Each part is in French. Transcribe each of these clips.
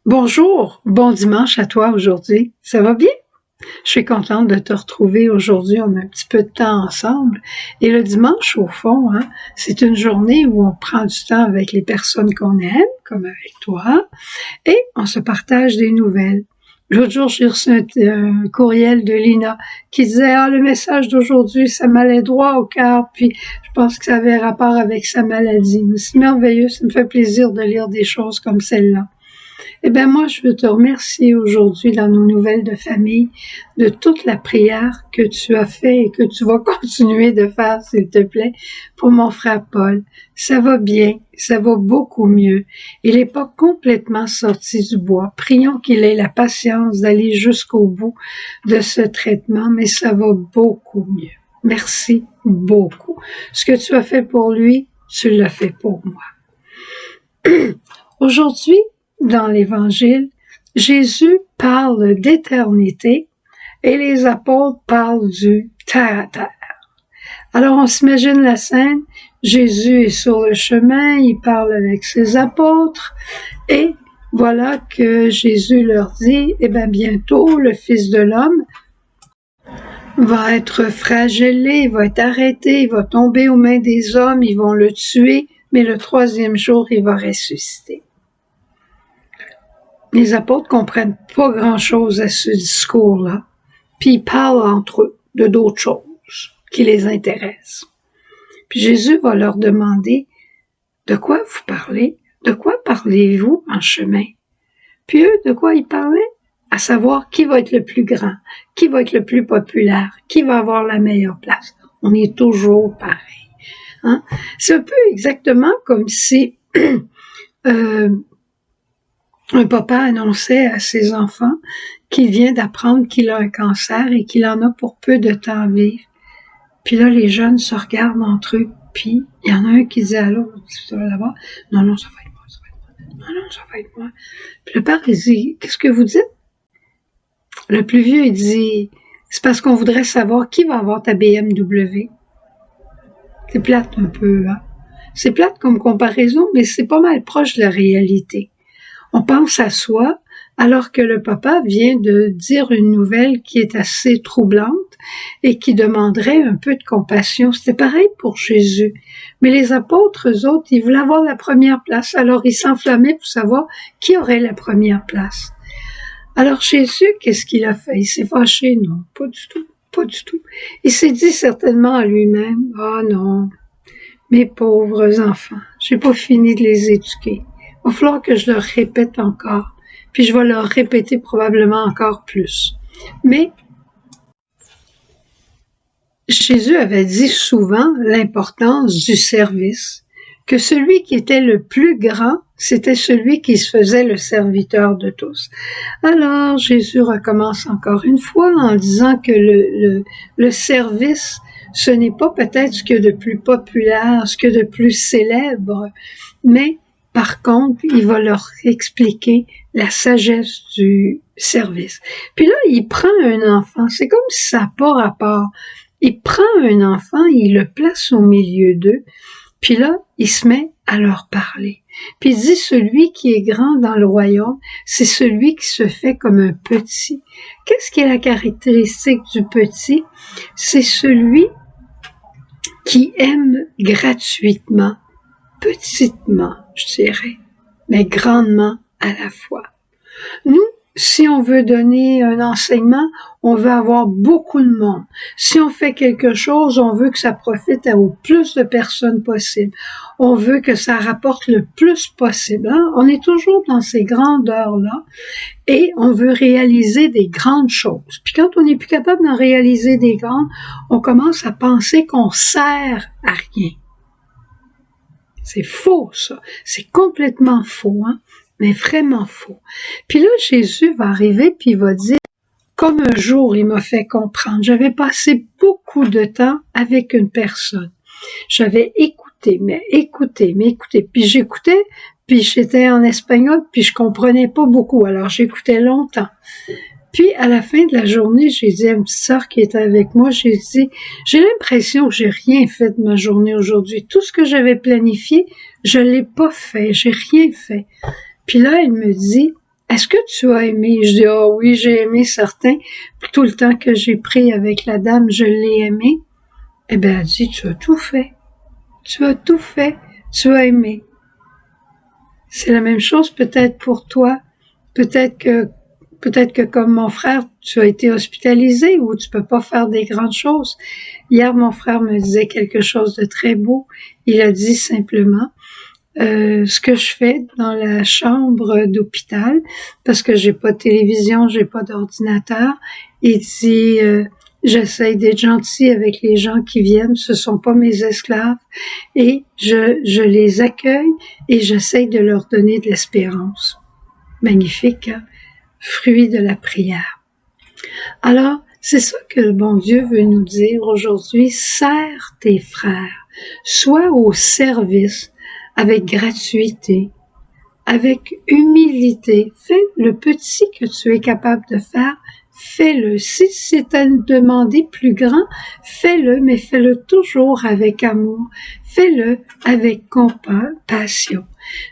Bonjour, bon dimanche à toi aujourd'hui. Ça va bien? Je suis contente de te retrouver aujourd'hui. On a un petit peu de temps ensemble. Et le dimanche, au fond, c'est une journée où on prend du temps avec les personnes qu'on aime, comme avec toi, et on se partage des nouvelles. L'autre jour, j'ai reçu un courriel de Lina qui disait « Ah, le message d'aujourd'hui, ça m'allait droit au cœur, puis je pense que ça avait rapport avec sa maladie. » C'est merveilleux, ça me fait plaisir de lire des choses comme celle-là. Eh bien, moi, je veux te remercier aujourd'hui dans nos nouvelles de famille de toute la prière que tu as fait et que tu vas continuer de faire, s'il te plaît, pour mon frère Paul. Ça va bien, ça va beaucoup mieux. Il n'est pas complètement sorti du bois. Prions qu'il ait la patience d'aller jusqu'au bout de ce traitement, mais ça va beaucoup mieux. Merci beaucoup. Ce que tu as fait pour lui, tu l'as fait pour moi. Aujourd'hui, dans l'Évangile, Jésus parle d'éternité et les apôtres parlent du terre à terre. Alors on s'imagine la scène, Jésus est sur le chemin, il parle avec ses apôtres et voilà que Jésus leur dit, eh bien bientôt le Fils de l'homme va être flagellé, il va être arrêté, il va tomber aux mains des hommes, ils vont le tuer, mais le troisième jour il va ressusciter. Les apôtres comprennent pas grand-chose à ce discours-là, puis ils parlent entre eux de d'autres choses qui les intéressent. Puis Jésus va leur demander « De quoi vous parlez? De quoi parlez-vous en chemin? » Puis eux, de quoi ils parlaient? À savoir qui va être le plus grand, qui va être le plus populaire, qui va avoir la meilleure place. On est toujours pareil. Hein? C'est un peu exactement comme si un papa annonçait à ses enfants qu'il vient d'apprendre qu'il a un cancer et qu'il en a pour peu de temps à vivre. Puis là, les jeunes se regardent entre eux, puis il y en a un qui dit à l'autre, tu vas l'avoir? Non, non, ça va être moi, ça va être moi. Non, non, ça va être moi. Puis le père, il dit, qu'est-ce que vous dites? Le plus vieux, il dit, c'est parce qu'on voudrait savoir qui va avoir ta BMW. C'est plate un peu, hein? C'est plate comme comparaison, mais c'est pas mal proche de la réalité. On pense à soi, alors que le papa vient de dire une nouvelle qui est assez troublante et qui demanderait un peu de compassion. C'était pareil pour Jésus. Mais les apôtres, eux autres, ils voulaient avoir la première place, alors ils s'enflammaient pour savoir qui aurait la première place. Alors Jésus, qu'est-ce qu'il a fait? Il s'est fâché? Non, pas du tout, pas du tout. Il s'est dit certainement à lui-même, « Ah non, mes pauvres enfants, j'ai pas fini de les éduquer. Il va falloir que je leur répète encore, puis je vais leur répéter probablement encore plus. » Mais Jésus avait dit souvent l'importance du service, que celui qui était le plus grand, c'était celui qui se faisait le serviteur de tous. Alors Jésus recommence encore une fois en disant que le service, ce n'est pas peut-être ce qu'il y a de plus populaire, ce qu'il y a de plus célèbre, mais par contre, il va leur expliquer la sagesse du service. Puis là, il prend un enfant, c'est comme si ça n'a pas rapport. Il prend un enfant, il le place au milieu d'eux, puis là, il se met à leur parler. Puis il dit, celui qui est grand dans le royaume, c'est celui qui se fait comme un petit. Qu'est-ce qui est la caractéristique du petit? C'est celui qui aime gratuitement, petitement, je dirais, mais grandement à la fois. Nous, si on veut donner un enseignement, on veut avoir beaucoup de monde. Si on fait quelque chose, on veut que ça profite au plus de personnes possible. On veut que ça rapporte le plus possible. Hein? On est toujours dans ces grandeurs-là et on veut réaliser des grandes choses. Puis quand on n'est plus capable d'en réaliser des grandes, on commence à penser qu'on sert à rien. C'est faux, ça. C'est complètement faux, hein? Mais vraiment faux. Puis là, Jésus va arriver puis il va dire, comme un jour il m'a fait comprendre, j'avais passé beaucoup de temps avec une personne. J'avais écouté, puis j'écoutais, puis j'étais en espagnol, puis je comprenais pas beaucoup, alors j'écoutais longtemps. Puis, à la fin de la journée, j'ai dit à une petite sœur qui était avec moi, j'ai dit, j'ai l'impression que j'ai rien fait de ma journée aujourd'hui. Tout ce que j'avais planifié, je l'ai pas fait, j'ai rien fait. Puis là, elle me dit, est-ce que tu as aimé? Je dis, ah oui, j'ai aimé certains. Tout le temps que j'ai pris avec la dame, je l'ai aimé. Eh bien, elle dit, tu as tout fait. Tu as tout fait. Tu as aimé. C'est la même chose peut-être pour toi. Peut-être que comme mon frère, tu as été hospitalisé ou tu peux pas faire des grandes choses. Hier, mon frère me disait quelque chose de très beau. Il a dit simplement, ce que je fais dans la chambre d'hôpital, parce que j'ai pas de télévision, j'ai pas d'ordinateur. Il dit, j'essaye d'être gentil avec les gens qui viennent, ce sont pas mes esclaves, et je les accueille et j'essaye de leur donner de l'espérance. Magnifique, hein? Fruit de la prière. Alors, c'est ça que le bon Dieu veut nous dire aujourd'hui, sers tes frères, sois au service avec gratuité, avec humilité. Fais le petit que tu es capable de faire, fais-le. Si c'est à demander plus grand, fais-le, mais fais-le toujours avec amour. Fais-le avec compassion.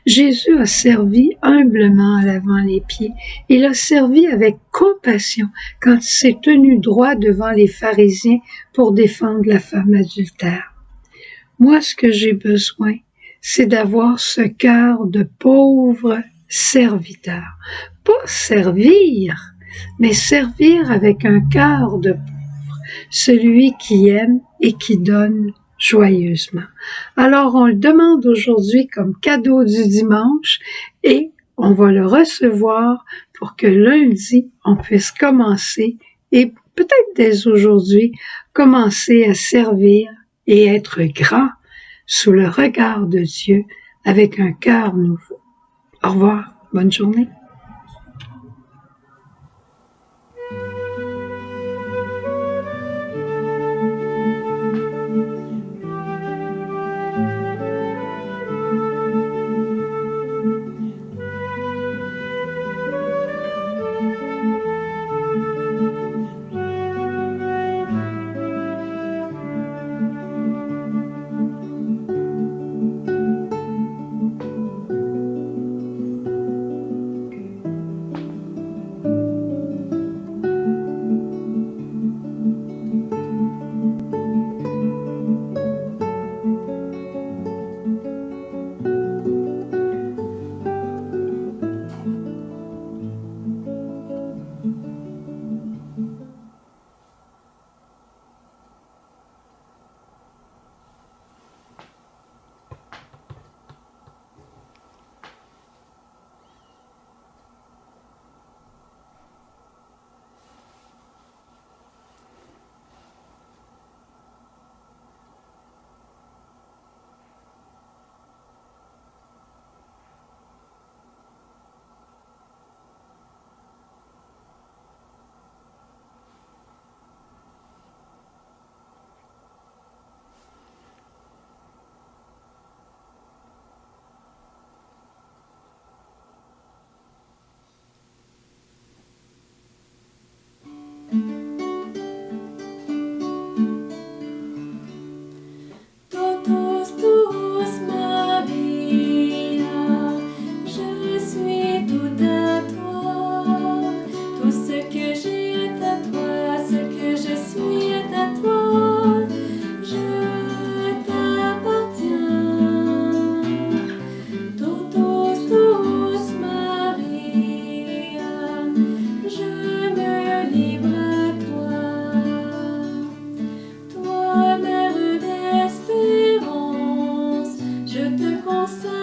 Jésus a servi humblement à lavant les pieds. Il a servi avec compassion quand il s'est tenu droit devant les pharisiens pour défendre la femme adultère. Moi, ce que j'ai besoin, c'est d'avoir ce cœur de pauvre serviteur. Pas servir, mais servir avec un cœur de pauvre, celui qui aime et qui donne joyeusement. Alors, on le demande aujourd'hui comme cadeau du dimanche et on va le recevoir pour que lundi, on puisse commencer et peut-être dès aujourd'hui, commencer à servir et être grand sous le regard de Dieu avec un cœur nouveau. Au revoir, bonne journée. Toi, mère d'espérance, je te consacre.